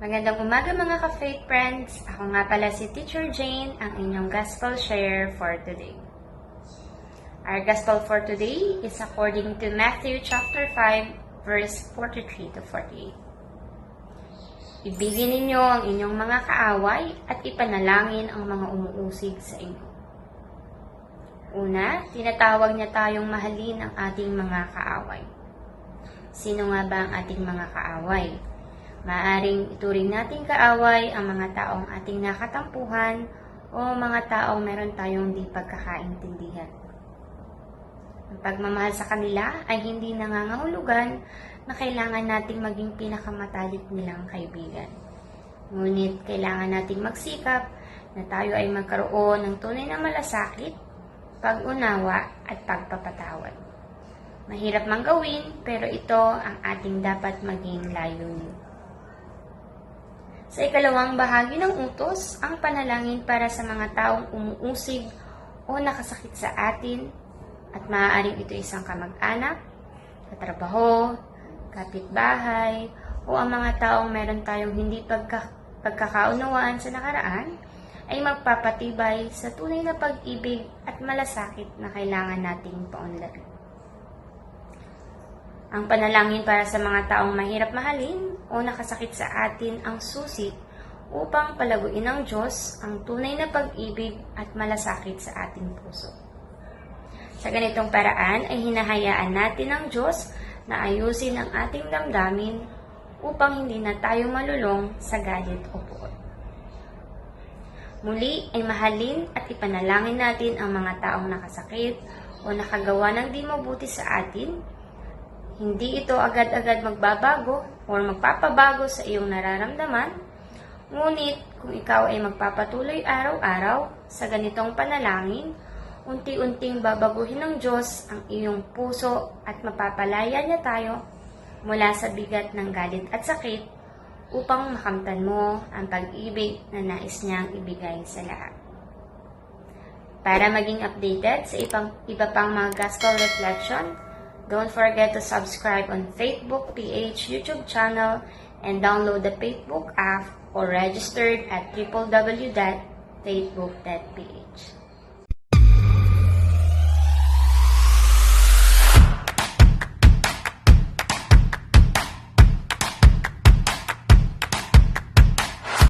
Magandang umaga mga ka-faith friends. Ako nga pala si Teacher Jane, ang inyong Gospel Share for today. Our Gospel for today is according to Matthew chapter 5, verse 43 to 48. Ibigin ninyo ang inyong mga kaaway at ipanalangin ang mga umuusig sa inyo. Una, tinatawag niya tayong mahalin ang ating mga kaaway. Sino nga ba ang ating mga kaaway? Maaring ituring nating kaaway ang mga taong ating nakatampuhan o mga taong meron tayong di pagkakaintindihan. Ang pagmamahal sa kanila ay hindi nangangahulugan na kailangan nating maging pinakamatalik nilang kaibigan. Ngunit kailangan nating magsikap na tayo ay magkaroon ng tunay na malasakit, pag-unawa at pagpapatawad. Mahirap mang gawin, pero ito ang ating dapat maging layunin. Sa ikalawang bahagi ng utos, ang panalangin para sa mga taong umuusig o nakasakit sa atin, at maaaring ito isang kamag-anak, katrabaho, kapitbahay, o ang mga taong meron tayong hindi pagkakaunawaan sa nakaraan, ay magpapatibay sa tunay na pag-ibig at malasakit na kailangan nating paunlarin. Ang panalangin para sa mga taong mahirap mahalin o nakasakit sa atin ang susi upang palaguin ng Diyos ang tunay na pag-ibig at malasakit sa ating puso. Sa ganitong paraan ay hinahayaan natin ang Diyos na ayusin ang ating damdamin upang hindi na tayo malulong sa galit o puot. Muli ay mahalin at ipanalangin natin ang mga taong nakasakit o nakagawa ng di mabuti sa atin. Hindi ito agad-agad magbabago o magpapabago sa iyong nararamdaman, ngunit kung ikaw ay magpapatuloy araw-araw sa ganitong panalangin, unti-unting babaguhin ng Diyos ang iyong puso at mapapalaya niya tayo mula sa bigat ng galit at sakit upang makamtan mo ang pag-ibig na nais niyang ibigay sa lahat. Para maging updated sa iba pang mga gospel reflection, don't forget to subscribe on Facebook PH YouTube channel and download the Facebook app or registered at www.facebook.ph.